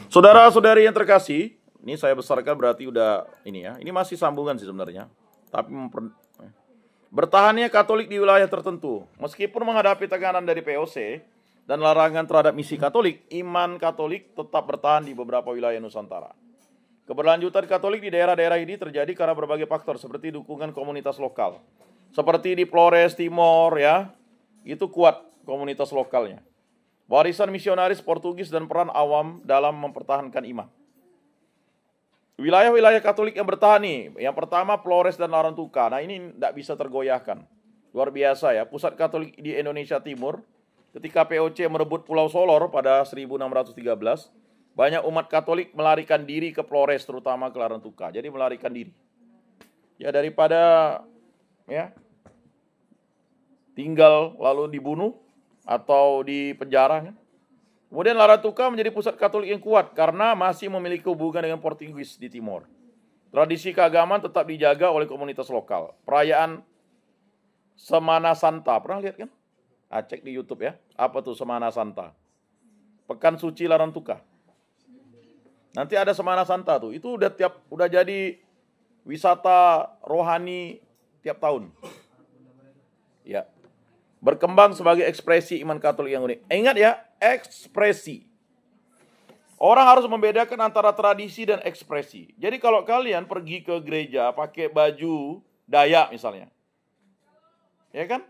Saudara-saudari yang terkasih, ini saya besarkan berarti udah ini ya. Ini masih sambungan sih sebenarnya. Tapi bertahannya Katolik di wilayah tertentu. Meskipun menghadapi tekanan dari POC dan larangan terhadap misi Katolik, iman Katolik tetap bertahan di beberapa wilayah Nusantara. Keberlanjutan Katolik di daerah-daerah ini terjadi karena berbagai faktor seperti dukungan komunitas lokal. Seperti di Flores Timor ya, itu kuat komunitas lokalnya. Warisan misionaris Portugis dan peran awam dalam mempertahankan iman. Wilayah-wilayah Katolik yang bertahan nih, yang pertama Flores dan Larantuka. Nah ini tidak bisa tergoyahkan. Luar biasa ya, pusat Katolik di Indonesia Timur. Ketika POC merebut Pulau Solor pada 1613, banyak umat Katolik melarikan diri ke Flores, terutama ke Larantuka. Jadi melarikan diri. Ya daripada ya tinggal lalu dibunuh atau di penjara. Kemudian Larantuka menjadi pusat Katolik yang kuat karena masih memiliki hubungan dengan Portugis di Timor. Tradisi keagamaan tetap dijaga oleh komunitas lokal. Perayaan Semana Santa, pernah lihat kan? Cek di YouTube ya. Apa tuh Semana Santa? Pekan Suci Larantuka. Nanti ada Semana Santa tuh. Itu udah jadi wisata rohani tiap tahun. Ya. Berkembang sebagai ekspresi iman Katolik yang unik. Ingat ya, ekspresi. Orang harus membedakan antara tradisi dan ekspresi. Jadi kalau kalian pergi ke gereja pakai baju Dayak misalnya. Ya kan?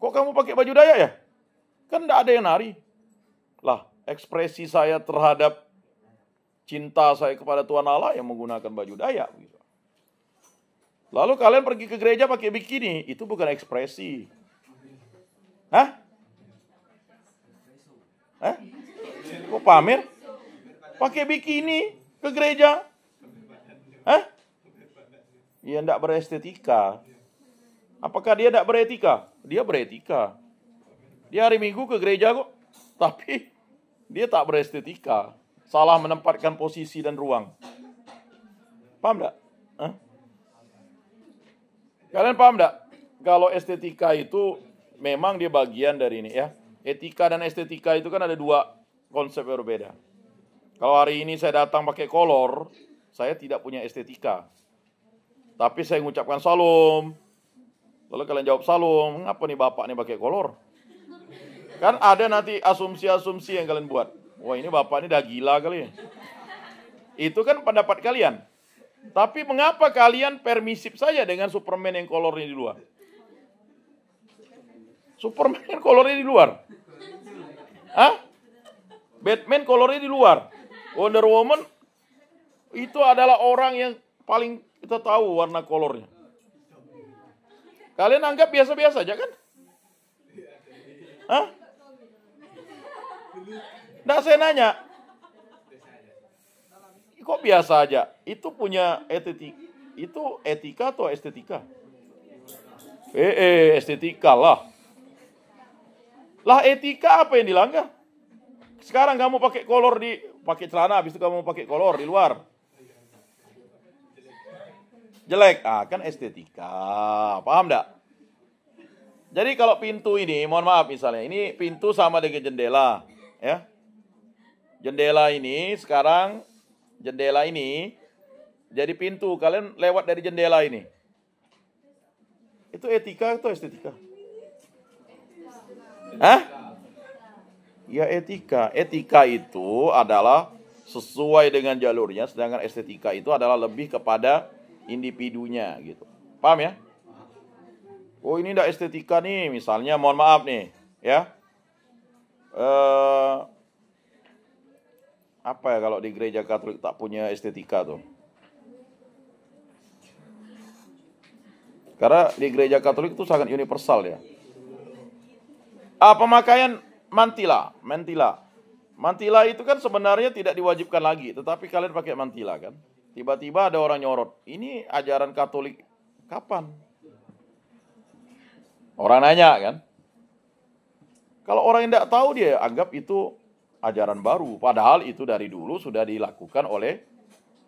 Kok kamu pakai baju Dayak ya? Kan enggak ada yang nari. Lah, ekspresi saya terhadap cinta saya kepada Tuhan Allah yang menggunakan baju Dayak. Lalu kalian pergi ke gereja pakai bikini. Itu bukan ekspresi. Hah? Kok pamer? Pakai bikini ke gereja? Hah? Ya enggak berestetika. Apakah dia enggak beretika? Dia beretika. Dia hari Minggu ke gereja kok. Tapi dia tak berestetika. Salah menempatkan posisi dan ruang. Paham enggak? Hah? Kalian paham enggak? Kalau estetika itu memang dia bagian dari ini ya. Etika dan estetika itu kan ada dua konsep yang berbeda. Kalau hari ini saya datang pakai kolor, saya tidak punya estetika. Tapi saya mengucapkan salam. Lalu kalian jawab salam, ngapa nih bapak nih pakai kolor? Kan ada nanti asumsi-asumsi yang kalian buat. Wah ini bapak ini dah gila kali ya. Itu kan pendapat kalian. Tapi mengapa kalian permisif saja dengan Superman yang kolornya di luar? Superman kan kolornya di luar. Hah? Batman kolornya di luar. Wonder Woman itu adalah orang yang paling kita tahu warna kolornya. Kalian anggap biasa-biasa aja kan? Hah? Nggak, saya nanya. Kok biasa aja? Itu punya estetika. Itu etika atau estetika? Estetika lah. Lah etika apa yang dilanggar? Sekarang kamu pakai pakai celana, habis itu kamu pakai kolor di luar. Jelek, kan estetika. Paham enggak? Jadi kalau pintu ini, mohon maaf misalnya, ini pintu sama dengan jendela, ya. Jendela ini sekarang jendela ini jadi pintu, kalian lewat dari jendela ini. Itu etika atau estetika? Hah? Ya etika. Etika itu adalah sesuai dengan jalurnya, sedangkan estetika itu adalah lebih kepada individunya gitu. Paham ya? Oh ini enggak estetika nih, misalnya mohon maaf nih, ya. Apa ya kalau di gereja Katolik tak punya estetika tuh? Karena di gereja Katolik itu sangat universal ya. Pemakaian mantila. Mantila itu kan sebenarnya tidak diwajibkan lagi, tetapi kalian pakai mantila kan. Tiba-tiba ada orang nyorot, ini ajaran Katolik kapan? Orang nanya kan. Kalau orang yang tidak tahu dia anggap itu ajaran baru. Padahal itu dari dulu sudah dilakukan oleh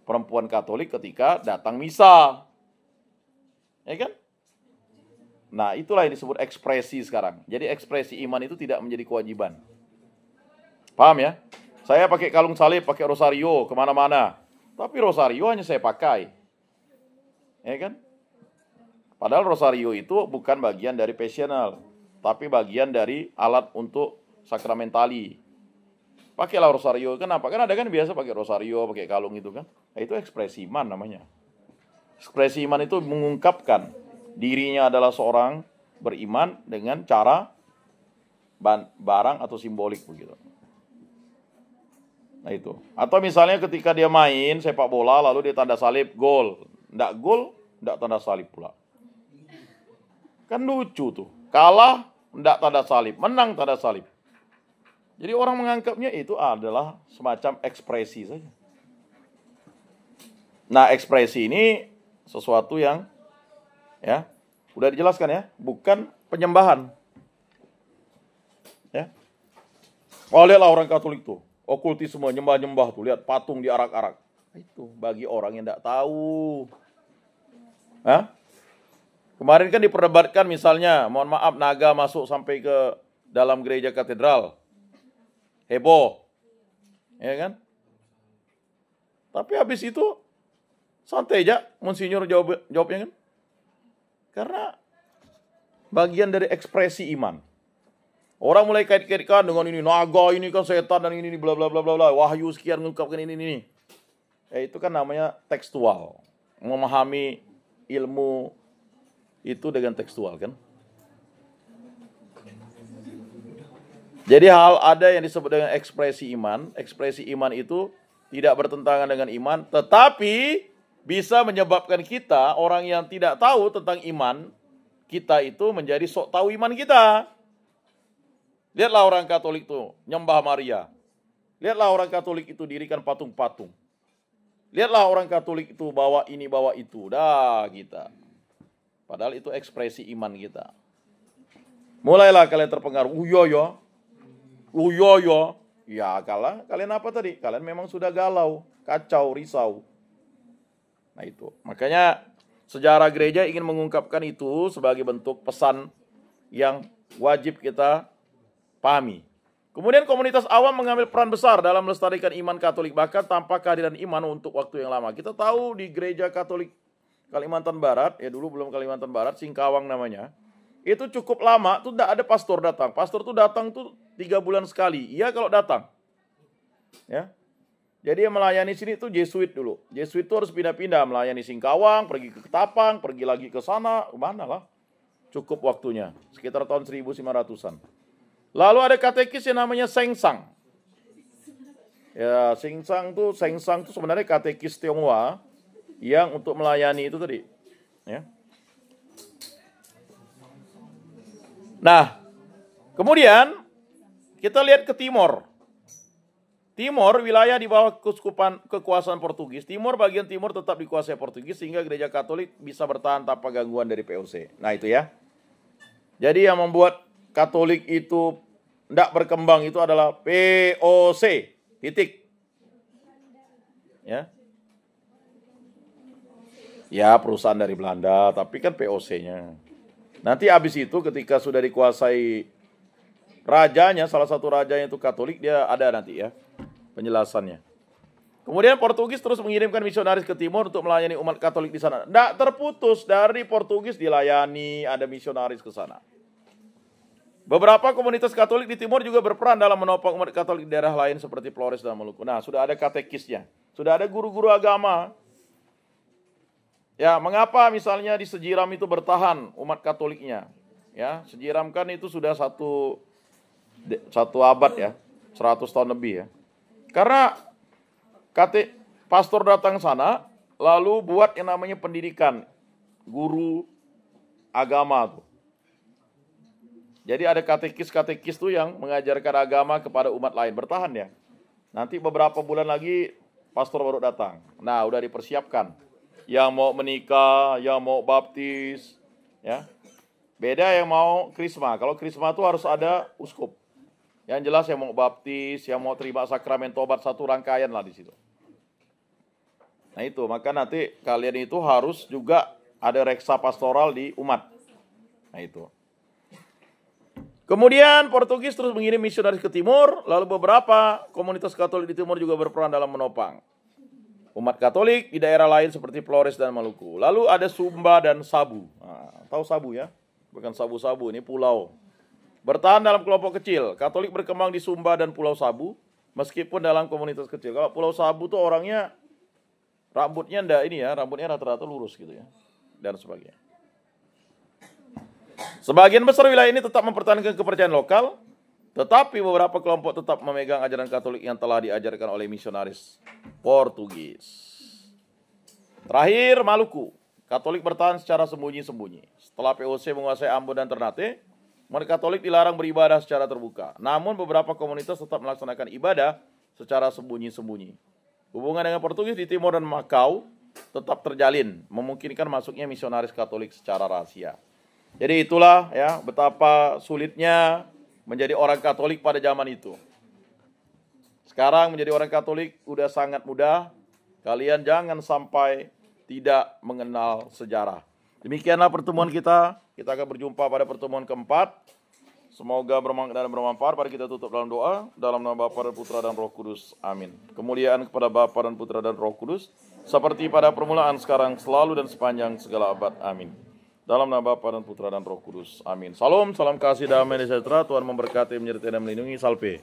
perempuan Katolik ketika datang misa. Ya kan? Nah, itulah yang disebut ekspresi sekarang. Jadi ekspresi iman itu tidak menjadi kewajiban. Paham ya? Saya pakai kalung salib, pakai rosario kemana-mana. Tapi rosario hanya saya pakai. Ya kan? Padahal rosario itu bukan bagian dari passional, tapi bagian dari alat untuk sakramentali. Pakailah rosario. Kenapa? Kan ada kan biasa pakai rosario, pakai kalung itu kan. Nah, itu ekspresi iman namanya. Ekspresi iman itu mengungkapkan dirinya adalah seorang beriman dengan cara barang atau simbolik begitu. Nah itu. Atau misalnya ketika dia main sepak bola lalu dia tanda salib gol. Nggak gol, nggak tanda salib pula. Kan lucu tuh. Kalah, nggak tanda salib. Menang tanda salib. Jadi orang menganggapnya itu adalah semacam ekspresi saja. Nah, ekspresi ini sesuatu yang ya udah dijelaskan ya, bukan penyembahan. Ya. Oh, lihatlah orang Katolik tuh, okultisme, nyembah-nyembah tuh, lihat patung diarak-arak. Itu bagi orang yang tidak tahu. Hah? Kemarin kan diperdebatkan misalnya, mohon maaf, naga masuk sampai ke dalam gereja katedral. Heboh. Ya kan? Tapi habis itu santai aja Monsinyur jawabnya kan. Karena bagian dari ekspresi iman. Orang mulai kait-kaitkan dengan ini naga, ini kan setan dan ini bla bla bla bla bla. Wahyu sekian mengungkapkan ini. Itu kan namanya tekstual. Memahami ilmu itu dengan tekstual kan. Jadi ada yang disebut dengan ekspresi iman. Ekspresi iman itu tidak bertentangan dengan iman, tetapi bisa menyebabkan kita, orang yang tidak tahu tentang iman, kita itu menjadi sok tahu iman kita. Lihatlah orang Katolik itu nyembah Maria. Lihatlah orang Katolik itu dirikan patung-patung. Lihatlah orang Katolik itu bawa ini, bawa itu. Dah kita. Padahal itu ekspresi iman kita. Mulailah kalian terpengaruh. Ya kalian apa tadi? Kalian memang sudah galau, kacau, risau. Nah itu. Makanya sejarah gereja ingin mengungkapkan itu sebagai bentuk pesan yang wajib kita pahami. Kemudian komunitas awam mengambil peran besar dalam melestarikan iman Katolik, bahkan tanpa kehadiran iman untuk waktu yang lama. Kita tahu di gereja Katolik Kalimantan Barat, ya dulu belum Kalimantan Barat, Singkawang namanya, itu cukup lama tuh tidak ada pastor datang. Pastor tuh datang tuh 3 bulan sekali. Iya kalau datang. Ya. Jadi yang melayani sini tuh Jesuit dulu. Jesuit tuh harus pindah-pindah, melayani Singkawang, pergi ke Ketapang, pergi lagi ke sana, mana lah. Cukup waktunya, sekitar tahun 1500-an. Lalu ada katekis yang namanya Sengsang. Ya, Sengsang tuh sebenarnya katekis Tionghoa yang untuk melayani itu tadi. Ya. Nah, kemudian kita lihat ke timur. Timur, wilayah di bawah kekuasaan Portugis. Timur, bagian timur tetap dikuasai Portugis sehingga gereja Katolik bisa bertahan tanpa gangguan dari POC. Nah itu ya. Jadi yang membuat Katolik itu tidak berkembang itu adalah POC. Titik. Ya. Ya perusahaan dari Belanda, tapi kan POC-nya. Nanti habis itu ketika sudah dikuasai rajanya, salah satu rajanya itu Katolik, dia ada nanti ya penjelasannya. Kemudian Portugis terus mengirimkan misionaris ke timur untuk melayani umat Katolik di sana. Tidak terputus dari Portugis dilayani, ada misionaris ke sana. Beberapa komunitas Katolik di timur juga berperan dalam menopang umat Katolik di daerah lain seperti Flores dan Maluku. Nah, sudah ada katekisnya, sudah ada guru-guru agama. Ya, mengapa misalnya di Sejiram itu bertahan umat Katoliknya? Ya, Sejiram kan itu sudah satu abad ya, 100 tahun lebih ya. Karena pastor datang sana, lalu buat yang namanya pendidikan guru agama tuh. Jadi ada katekis tuh yang mengajarkan agama kepada umat lain, bertahan ya. Nanti beberapa bulan lagi pastor baru datang. Nah, udah dipersiapkan. Yang mau menikah, yang mau baptis, ya. Beda yang mau krisma. Kalau krisma itu harus ada uskup. Yang jelas yang mau baptis, yang mau terima sakramen tobat, satu rangkaian lah di situ. Nah itu, maka nanti kalian itu harus juga ada reksa pastoral di umat. Nah itu. Kemudian Portugis terus mengirim misionaris ke timur, lalu beberapa komunitas Katolik di timur juga berperan dalam menopang umat Katolik di daerah lain seperti Flores dan Maluku. Lalu ada Sumba dan Sabu. Nah, tahu Sabu ya? Bukan sabu-sabu, ini pulau. Bertahan dalam kelompok kecil. Katolik berkembang di Sumba dan Pulau Sabu, meskipun dalam komunitas kecil. Kalau Pulau Sabu tuh orangnya rambutnya rambutnya rata-rata lurus gitu ya, dan sebagainya. Sebagian besar wilayah ini tetap mempertahankan kepercayaan lokal, tetapi beberapa kelompok tetap memegang ajaran Katolik yang telah diajarkan oleh misionaris Portugis. Terakhir, Maluku. Katolik bertahan secara sembunyi-sembunyi. Setelah POC menguasai Ambon dan Ternate, umat Katolik dilarang beribadah secara terbuka. Namun beberapa komunitas tetap melaksanakan ibadah secara sembunyi-sembunyi. Hubungan dengan Portugis di Timor dan Makau tetap terjalin, memungkinkan masuknya misionaris Katolik secara rahasia. Jadi itulah ya betapa sulitnya menjadi orang Katolik pada zaman itu. Sekarang menjadi orang Katolik udah sangat mudah. Kalian jangan sampai tidak mengenal sejarah. Demikianlah pertemuan kita. Kita akan berjumpa pada pertemuan keempat. Semoga bermanfaat dan bermanfaat. Mari kita tutup dalam doa. Dalam nama Bapa dan Putra dan Roh Kudus. Amin. Kemuliaan kepada Bapa dan Putra dan Roh Kudus, seperti pada permulaan, sekarang, selalu, dan sepanjang segala abad. Amin. Dalam nama Bapa dan Putra dan Roh Kudus. Amin. Salam, salam kasih, damai, dan sejahtera. Tuhan memberkati, menyertai, dan melindungi. Salve.